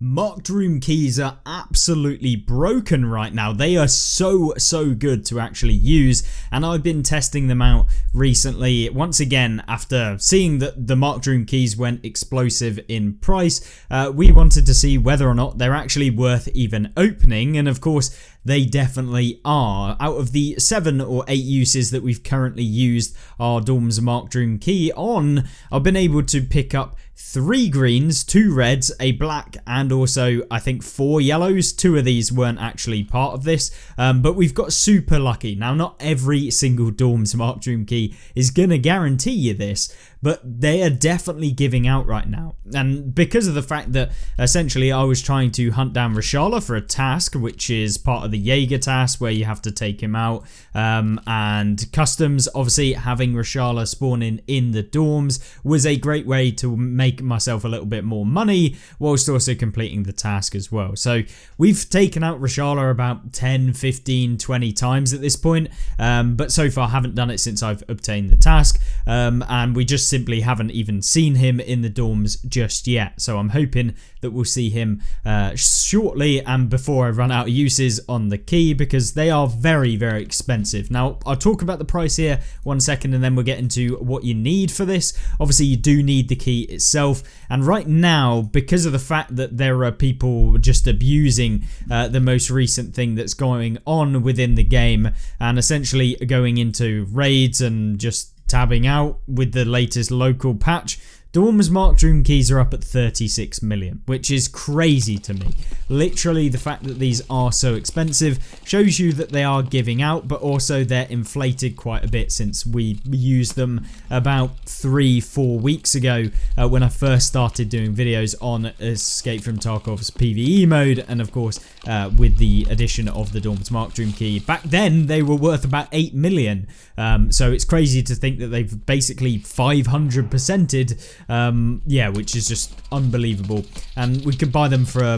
Marked room keys are absolutely broken right now. They are so good to actually use, and I've been testing them out recently once again after seeing that the marked room keys went explosive in price. We wanted to see whether or not they're actually worth even opening, and of course they definitely are. Out of the 7 or 8 uses that we've currently used our DORMS marked room key on, I've been able to pick up 3 greens, 2 reds, a black, and also I think 4 yellows. 2 of these weren't actually part of this, but we've got super lucky. Now, not every single DORMS marked room key is going to guarantee you this, but they are definitely giving out right now. And because of the fact that essentially I was trying to hunt down Reshala for a task, which is part of the Jaeger task where you have to take him out, and customs, obviously having Reshala spawning in the dorms was a great way to make myself a little bit more money whilst also completing the task as well. So we've taken out Reshala about 10, 15, 20 times at this point, but so far haven't done it since I've obtained the task, and we just simply haven't even seen him in the dorms just yet. So I'm hoping that we'll see him shortly and before I run out of uses on the key, because they are very expensive. Now, I'll talk about the price here 1 second and then we'll get into what you need for this. Obviously you do need the key itself, and right now, because of the fact that there are people just abusing the most recent thing that's going on within the game and essentially going into raids and just tabbing out with the latest local patch, DORMS marked room keys are up at 36 million, which is crazy to me. Literally, the fact that these are so expensive shows you that they are giving out, but also they're inflated quite a bit since we used them about 3-4 weeks ago when I first started doing videos on Escape from Tarkov's PVE mode, and of course with the addition of the DORMS marked room key. Back then they were worth about 8 million, so it's crazy to think that they've basically 500%ed. Yeah, which is just unbelievable, and we could buy them for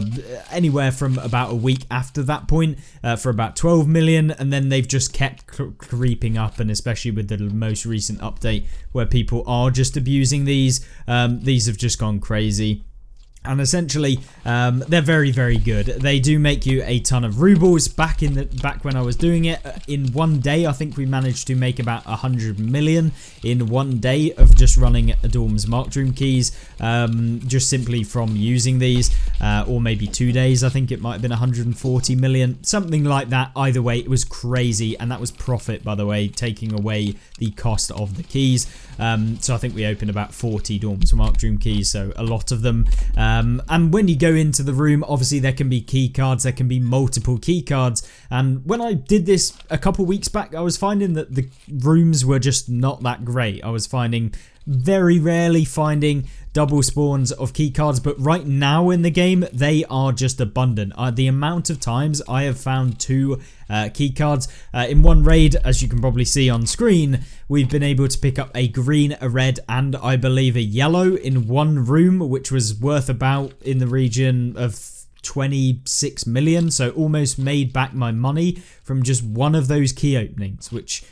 anywhere from about a week after that point for about 12 million, and then they've just kept creeping up, and especially with the most recent update where people are just abusing these have just gone crazy. And essentially, they're very good. They do make you a ton of rubles. Back when I was doing it, in one day, I think we managed to make about 100 million in one day of just running DORMS marked room keys, just simply from using these, or maybe 2 days. I think it might have been 140 million, something like that. Either way, it was crazy, and that was profit, by the way, taking away the cost of the keys. So I think we opened about 40 DORMS marked room keys, so a lot of them. And when you go into the room, obviously there can be key cards, there can be multiple key cards, and when I did this a couple weeks back, I was finding that the rooms were just not that great. I was finding very rarely finding double spawns of key cards, but right now in the game they are just abundant. The amount of times I have found 2 key cards in one raid, as you can probably see on screen, we've been able to pick up a green, a red, and I believe a yellow in one room, which was worth about in the region of 26 million, so almost made back my money from just one of those key openings, which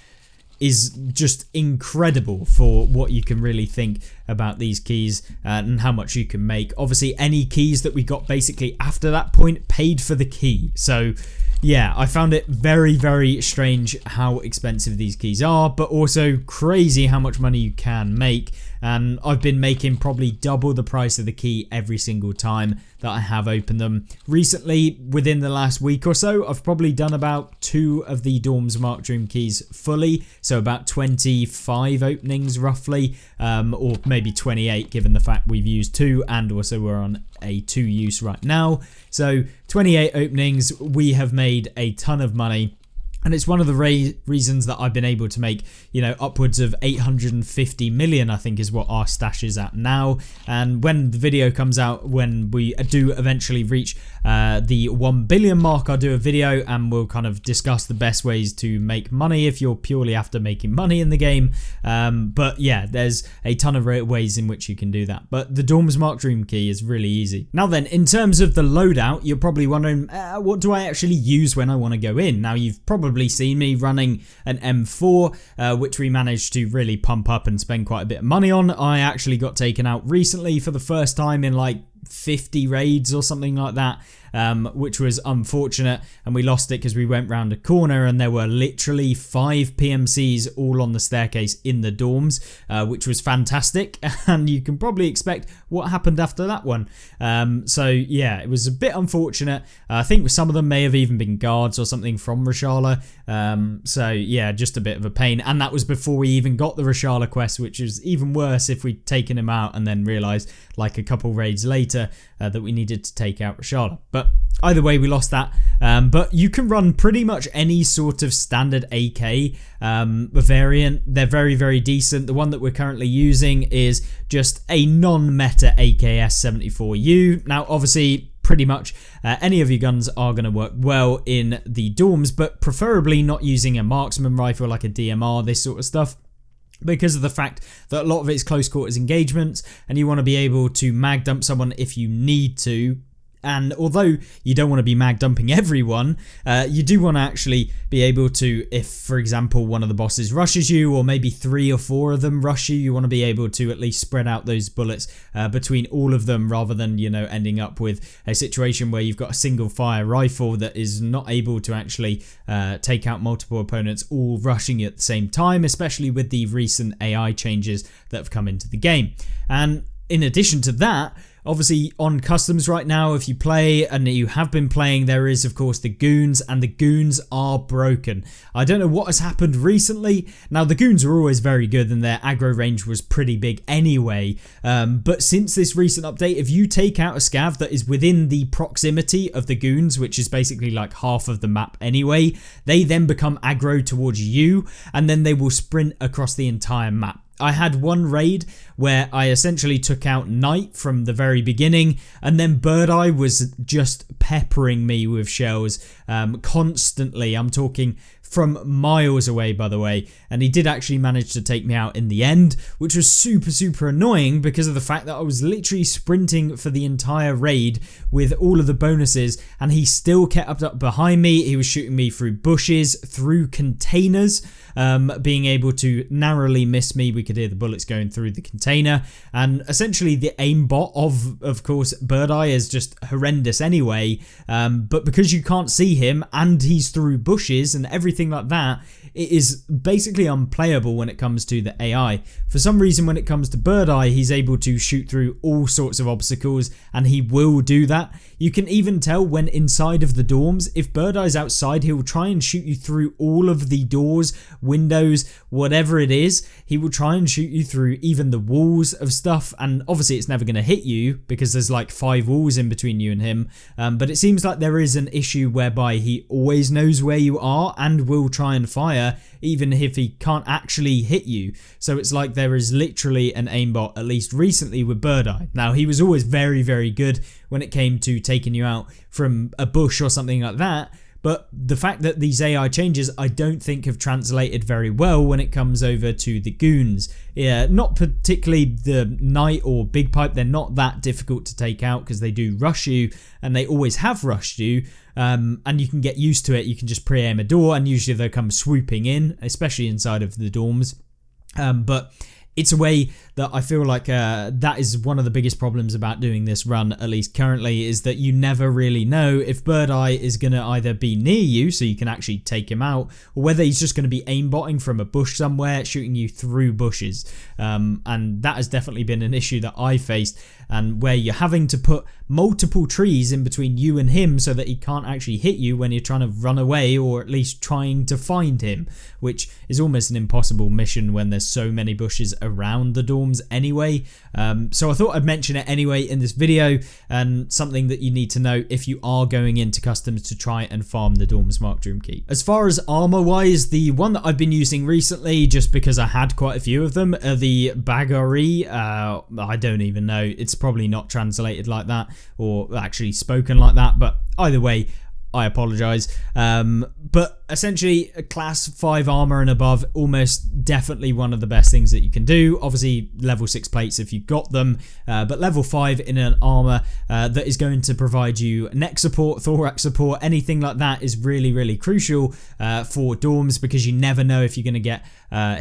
is just incredible for what you can really think about these keys and how much you can make. Obviously, any keys that we got basically after that point paid for the key. So yeah, I found it very strange how expensive these keys are, but also crazy how much money you can make. And I've been making probably double the price of the key every single time that I have opened them. Recently, within the last week or so, I've probably done about 2 of the DORMS marked room keys fully, so about 25 openings roughly, or maybe 28 given the fact we've used 2 and also we're on a 2 use right now. So 28 openings, we have made a ton of money. And it's one of the reasons that I've been able to make, you know, upwards of 850 million, I think is what our stash is at now. And when the video comes out, when we do eventually reach the 1 billion mark, I'll do a video and we'll kind of discuss the best ways to make money if you're purely after making money in the game. But yeah, there's a ton of ways in which you can do that. But the DORMS marked room key is really easy. Now then, in terms of the loadout, you're probably wondering, what do I actually use when I want to go in? Now, you've probably seen me running an M4, which we managed to really pump up and spend quite a bit of money on. I actually got taken out recently for the first time in like 50 raids or something like that, which was unfortunate, and we lost it because we went round a corner and there were literally 5 PMCs all on the staircase in the dorms, which was fantastic, and you can probably expect what happened after that one. So yeah, it was a bit unfortunate. I think some of them may have even been guards or something from Reshala. So yeah, just a bit of a pain, and that was before we even got the Reshala quest, which was even worse if we'd taken him out and then realised like a couple raids later that we needed to take out Reshala. But either way, we lost that. But you can run pretty much any sort of standard AK variant. They're very, very decent. The one that we're currently using is just a non-meta AKS-74U. Now, obviously, pretty much any of your guns are going to work well in the dorms, but preferably not using a marksman rifle like a DMR, this sort of stuff, because of the fact that a lot of it is close quarters engagements and you want to be able to mag dump someone if you need to. And although you don't want to be mag dumping everyone, you do want to actually be able to, if for example one of the bosses rushes you, or maybe 3 or 4 of them rush you, you want to be able to at least spread out those bullets between all of them, rather than, you know, ending up with a situation where you've got a single fire rifle that is not able to actually take out multiple opponents all rushing you at the same time, especially with the recent AI changes that have come into the game. And in addition to that, obviously on customs right now, if you play, and you have been playing, there is of course the goons, and the goons are broken. I don't know what has happened recently. Now, the goons are always very good and their aggro range was pretty big anyway, but since this recent update, if you take out a scav that is within the proximity of the goons, which is basically like half of the map anyway, they then become aggro towards you, and then they will sprint across the entire map. I had one raid where I essentially took out Knight from the very beginning, and then Bird Eye was just peppering me with shells constantly. I'm talking from miles away, by the way, and he did actually manage to take me out in the end, which was super annoying because of the fact that I was literally sprinting for the entire raid with all of the bonuses, and he still kept up behind me. He was shooting me through bushes, through containers, being able to narrowly miss me. We could hear the bullets going through the container, and essentially the aimbot of course Bird Eye is just horrendous anyway, but because you can't see him and he's through bushes and everything like that, it is basically unplayable when it comes to the AI. For some reason, when it comes to Bird Eye, he's able to shoot through all sorts of obstacles, and he will do that. You can even tell when inside of the dorms, if Bird Eye's outside, he will try and shoot you through all of the doors, windows, whatever it is. He will try and shoot you through even the walls of stuff, and obviously it's never going to hit you because there's like 5 walls in between you and him, but it seems like there is an issue whereby he always knows where you are and will try and fire even if he can't actually hit you. So it's like there is literally an aimbot, at least recently, with Bird Eye. Now, he was always very good when it came to taking you out from a bush or something like that, but the fact that these AI changes I don't think have translated very well when it comes over to the goons. Yeah, not particularly the Knight or Big Pipe, they're not that difficult to take out because they do rush you, and they always have rushed you, and you can get used to it. You can just pre-aim a door and usually they'll come swooping in, especially inside of the dorms, but it's a way that I feel like that is one of the biggest problems about doing this run, at least currently, is that you never really know if Bird Eye is going to either be near you so you can actually take him out, or whether he's just going to be aimbotting from a bush somewhere, shooting you through bushes. And that has definitely been an issue that I faced, and where you're having to put multiple trees in between you and him so that he can't actually hit you when you're trying to run away, or at least trying to find him, which is almost an impossible mission when there's so many bushes around the dorms anyway. So I thought I'd mention it anyway in this video, and something that you need to know if you are going into customs to try and farm the dorms Mark Dream Keep. As far as armor wise, the one that I've been using recently, just because I had quite a few of them, are the Bagari. I don't even know, it's probably not translated like that or actually spoken like that, but either way, I apologize. But essentially, a class 5 armor and above, almost definitely one of the best things that you can do. Obviously, level 6 plates if you've got them, but level 5 in an armor that is going to provide you neck support, thorax support, anything like that is really, really crucial for dorms, because you never know if you're going to get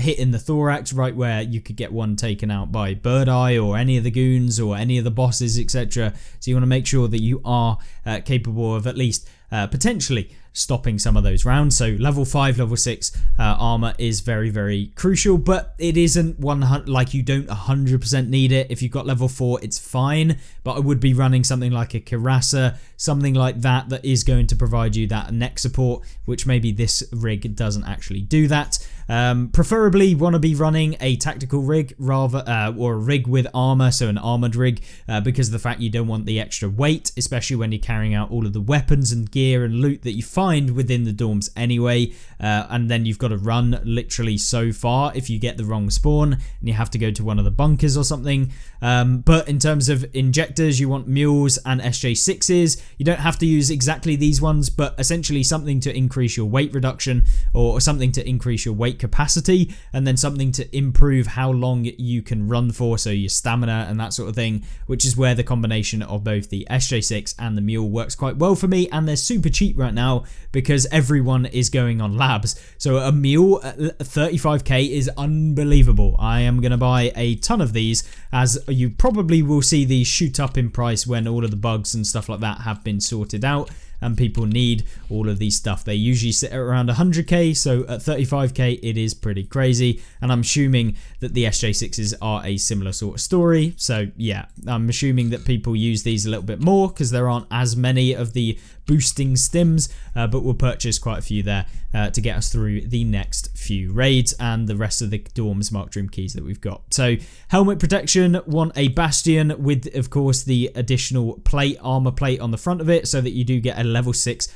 hit in the thorax, right where you could get one taken out by Bird Eye or any of the goons or any of the bosses, etc. So you want to make sure that you are capable of at least potentially stopping some of those rounds. So level 5, level 6 armor is very, very crucial, but it isn't 100, like you don't 100% need it. If you've got level 4, it's fine, but I would be running something like a Cuirassier, something like that, that is going to provide you that neck support, which maybe this rig doesn't actually do that. Preferably want to be running a tactical rig rather, or a rig with armor, so an armored rig, because of the fact you don't want the extra weight, especially when you're carrying out all of the weapons and gear and loot that you find within the dorms anyway, and then you've got to run literally so far if you get the wrong spawn and you have to go to one of the bunkers or something. But in terms of injectors, you want mules and SJ6s. You don't have to use exactly these ones, but essentially something to increase your weight reduction or something to increase your weight capacity, and then something to improve how long you can run for, so your stamina and that sort of thing, which is where the combination of both the SJ6 and the mule works quite well for me. And they're super cheap right now because everyone is going on labs. So a mule at 35k is unbelievable. I am going to buy a ton of these, as you probably will see these shoot up in price when all of the bugs and stuff like that have been sorted out and people need all of these stuff. They usually sit at around 100k, so at 35k it is pretty crazy, and I'm assuming that the SJ6s are a similar sort of story. So yeah, I'm assuming that people use these a little bit more because there aren't as many of the boosting stims, but we'll purchase quite a few there to get us through the next few raids and the rest of the dorms marked room keys that we've got. So helmet protection, want a bastion with, of course, the additional plate, armor plate on the front of it, so that you do get a level 6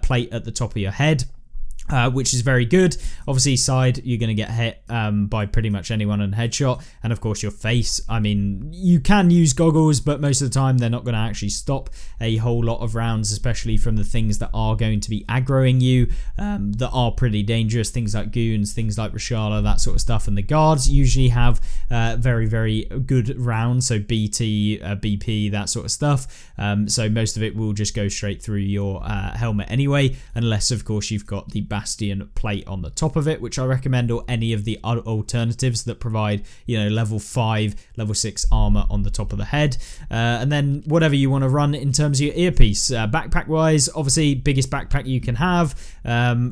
plate at the top of your head. Which is very good. Obviously side, you're going to get hit by pretty much anyone on headshot, and of course your face. I mean, you can use goggles, but most of the time they're not going to actually stop a whole lot of rounds, especially from the things that are going to be aggroing you, that are pretty dangerous, things like goons, things like Rashala, that sort of stuff. And the guards usually have very, very good rounds, so BT, BP, that sort of stuff. So most of it will just go straight through your helmet anyway, unless of course you've got the bastion plate on the top of it, which I recommend, or any of the alternatives that provide, you know, level 5, level 6 armor on the top of the head. And then whatever you want to run in terms of your earpiece. Backpack wise, obviously biggest backpack you can have.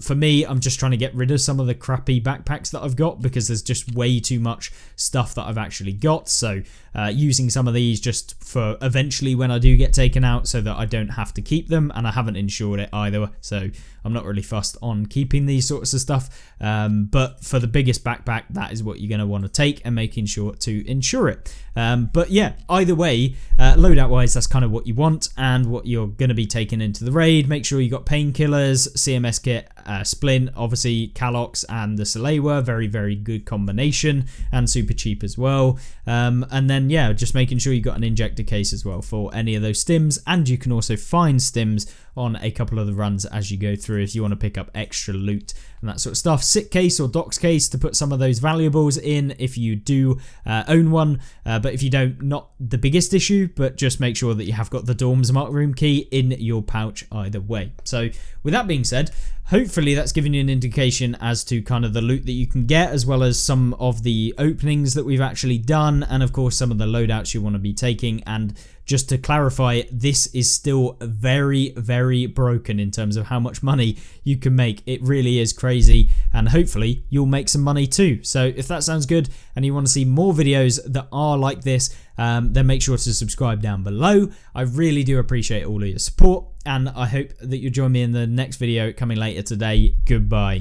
For me, I'm just trying to get rid of some of the crappy backpacks that I've got, because there's just way too much stuff that I've actually got. So using some of these just for eventually when I do get taken out, so that I don't have to keep them, and I haven't insured it either, so I'm not really fussed on keeping these sorts of stuff. But for the biggest backpack, that is what you're going to want to take, and making sure to insure it. But yeah, either way, loadout wise, that's kind of what you want and what you're going to be taking into the raid. Make sure you got painkillers, CMS kit, splint, obviously Calox and the Salewa, very, very good combination, and super cheap as well. And then yeah, just making sure you got an injector case as well for any of those stims, and you can also find stims on a couple of the runs as you go through if you want to pick up extra loot and that sort of stuff. Sick case or docs case to put some of those valuables in if you do own one, but if you don't, not the biggest issue, but just make sure that you have got the dorms mark room key in your pouch either way. So with that being said, hopefully that's given you an indication as to kind of the loot that you can get, as well as some of the openings that we've actually done, and of course some of the loadouts you want to be taking. And just to clarify, this is still very, very broken in terms of how much money you can make. It really is crazy, and hopefully you'll make some money too. So if that sounds good and you want to see more videos that are like this, then make sure to subscribe down below. I really do appreciate all of your support, and I hope that you'll join me in the next video coming later today. Goodbye.